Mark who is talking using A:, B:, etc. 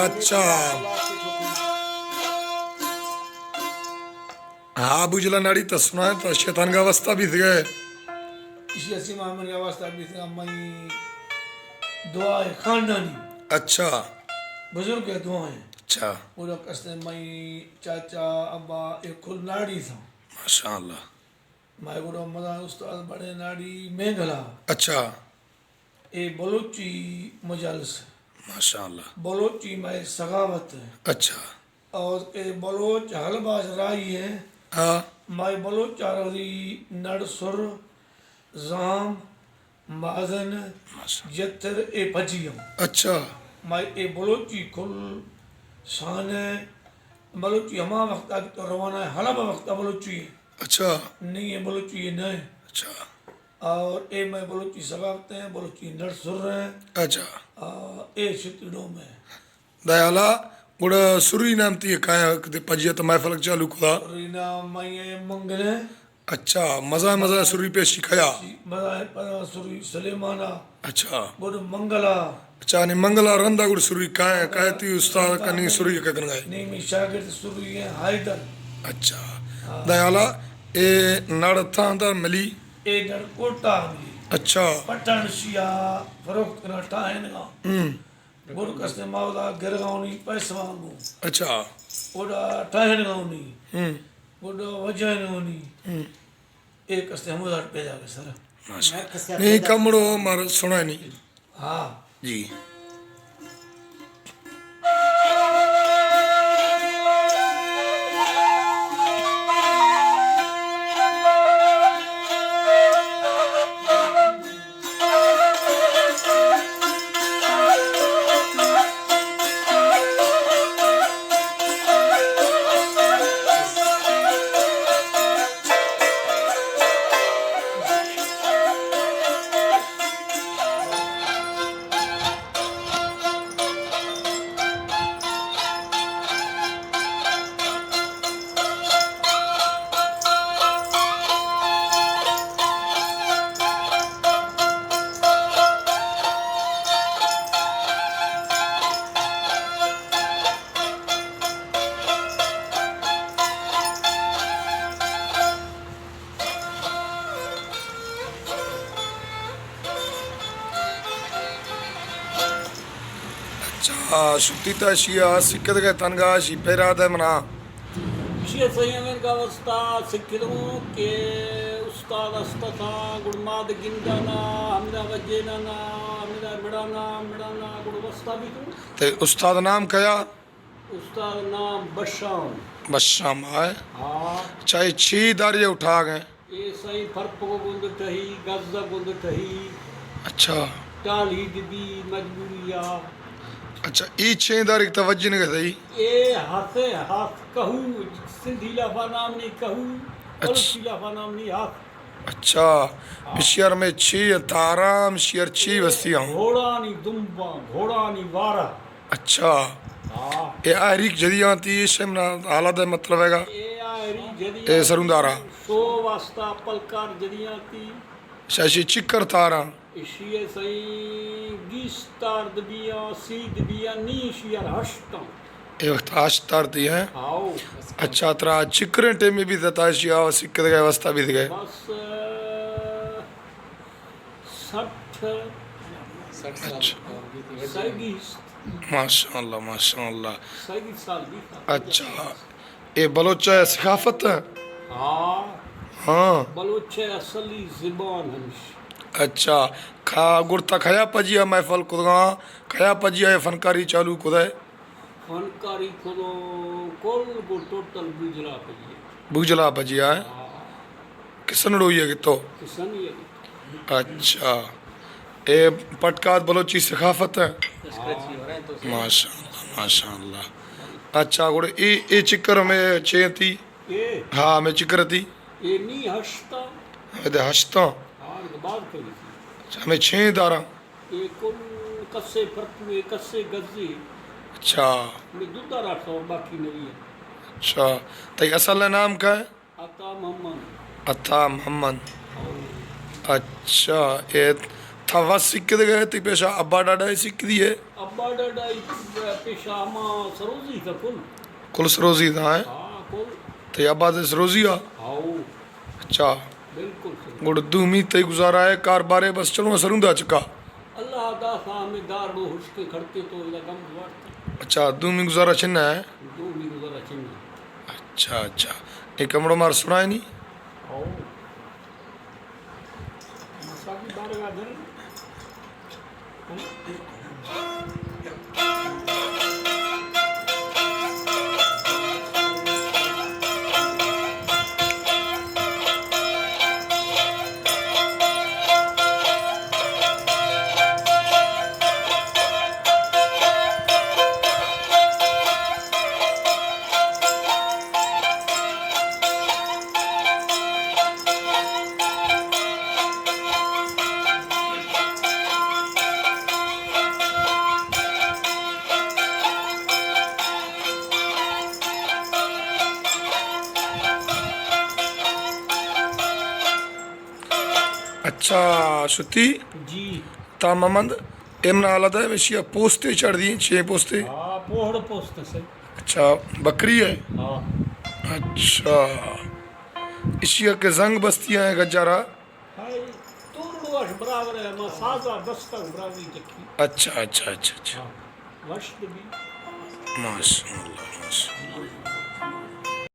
A: अच्छा हाँ बुझला नाड़ी तो सुना है तो शैतान का अवस्था भी थी गए
B: इसी अस्सी मामले की अवस्था भी थी मई दुआ है खानदानी
A: अच्छा
B: बुजुर्ग के दुआ है
A: अच्छा
B: पूरा कसते मई चाचा अब्बा एक खुल नाड़ी था
A: माशाअल्लाह
B: माए गुरु मदा उस्ताद बड़े नाड़ी मेंगला
A: अच्छा
B: ए बलोची मजालस
A: माशाअल्लाह
B: बलोची माए सगावत है
A: अच्छा
B: और ए बलोच हलबाज राई है
A: हाँ
B: माए बलोच चारवी नड़सुर जाम माजन
A: माशा
B: जतर ए भजियम
A: अच्छा
B: माए ए बलोची खुल शान बलोची हमा वक्त आगे तो रवाना है हलबा वक्त बलोची है
A: अच्छा
B: नहीं है बलोची है नहीं
A: अच्छा
B: और ए मैं बलोची सगावत है बलोची नड़सुर है
A: अच्छा
B: ए शितड़ों में
A: दयाला गुड़ सुरी नाम थी काय पजिया तो महफल चालू खुदा
B: रीना माए मंगले
A: अच्छा मजा मजा सुरी पे सिखाया
B: मदा पदा सुरी सलेमाना
A: अच्छा
B: गुड मंगला
A: अच्छा ने मंगला रंदा गुड़ सुरी काय काय थी उस्ताद कनी सुरी के कन गए
B: नहीं मैं शागिर्द सुरी है हाइदर
A: अच्छा दयाला ए नड़ था अंदर मिली
B: ए नरकोटा मिली
A: अच्छा
B: पटन शिया फरोख्त करना टाइन का गुड कसने मावदा गिरगावनी पैसा वांगू
A: अच्छा
B: ओडा टाइन गावनी गुड वजन होनी एक कसने हम उधर पे जाके सर
A: माशा नहीं कमड़ो मार सुना नहीं
B: हाँ
A: जी शुक्ति शिया सिक्कत के तनगा शिपेरा दे मना
C: Şiye sayın gavasta sikkidu ke ustad astata gurmad gindana hamda vajena hamda midana gurvasta bhi tu
A: ते उस्ताद नाम कया
C: ustad naam basham
A: बशाम आए
C: ha
A: चाहे छी दारिये उठा गए
C: ye sahi farq ko gund tahi gazza gund tahi
A: अच्छा
C: tali dibi majburiya
A: अच्छा ई छह दारी तवज्जो नहीं गई
C: ye haase hath kahu sindhi lafa naam nahi kahu
A: अच्छा।
C: lafa naam nahi hath
A: अच्छा मिशियर में छी ताराम शियर छी वस्तियां
C: घोड़ा नी दुम्बा घोड़ा नी वारा
A: अच्छा
C: हाँ
A: ये आरिक जदियां थी शेमना हालत है मतलब हैगा
C: ये आरी जदिया
A: ए सरुंदारा
C: सो वास्ता पलकार जदिया ती
A: शाशी चिक्कर तारा
C: इशिये सही गीस्तार दबिया सीद बिया नीशियर हष्टा
A: ये वक्त आश्तार थी है
C: आओ
A: अच्छा तरा चिक्करे टे में भी दताशिया और सिक्कत गए अवस्था भी गए
C: बस 60
A: अच्छा
C: सैगी
A: माशाअल्लाह माशाअल्लाह
C: सैगी साल भी था
A: अच्छा ये बलोचा सकाफत है
C: हाँ
A: हाँ
C: बलोचे असली ज़बान हंश
A: अच्छा खा गुड़ता खया पजिया महफल खुदा खया पजिया ये फनकारी चालू खुदा
C: फनकारी खुदो कोल को टोटल गुजरा पड़ी
A: बुझला पजिया है किसन रोई है कि तो
C: किसान ये
A: अच्छा ये पटकात बलोची सकाफत है माशाअल्लाह माशाअल्लाह अच्छा गुड़ ये चिक्कर में चे थी
C: ये
A: हाँ मैं चिक्कर थी
C: ये नहीं हंसता
A: मैं तो हंसता
C: हाँ बात करी थी
A: अच्छा मैं छः दारा
C: ये कुल कस्से फरकुए कस्से गज्जे
A: अच्छा
C: में दूधा रखा और बाकी नहीं है
A: अच्छा तो ये असल नाम क्या है
C: आता मोहम्मद
A: अता मोहम्मद अच्छा ये था वस सिक्के दे गए ती पेशा अब्बा डाडा सिक्की दी है
C: अब्बा डाडा पेशा अमा सरोजी था
A: कुल सरोजी था है
C: हाँ कुल
A: ते अब्बा ते सरोजी आ
C: आओ
A: अच्छा
C: बिल्कुल सही
A: गुड़ दूमी ते गुजारा है कार बारे बस चलो सरुंदा चुका
C: अल्लाह दा सामे दारो हुश्के खड़के तो इला गम वाट
A: अच्छा दूमी गुजारा छिन्ना है
C: दो भी गुजारा चिन्ह
A: अच्छा अच्छा एक कमरो मार सुनाए नहीं
C: आओ मसाकी बारे का दिन
A: अच्छा शुति
C: जी
A: ता ममंद एमना आलादा है वैसी पोस्ते चढ़ दी 6 पोस्ते
C: हाँ पोहड़ पोस्ट सही
A: अच्छा बकरी है
C: हाँ
A: अच्छा इशिया के जंग बस्तियां हैं गजारा
C: हाय तोड़वाश बराबर है मैं साजा दस्तक बराबरी चखी
A: अच्छा अच्छा अच्छा अच्छा
C: हाँ वश भी
A: माशाअल्लाह माशाअल्लाह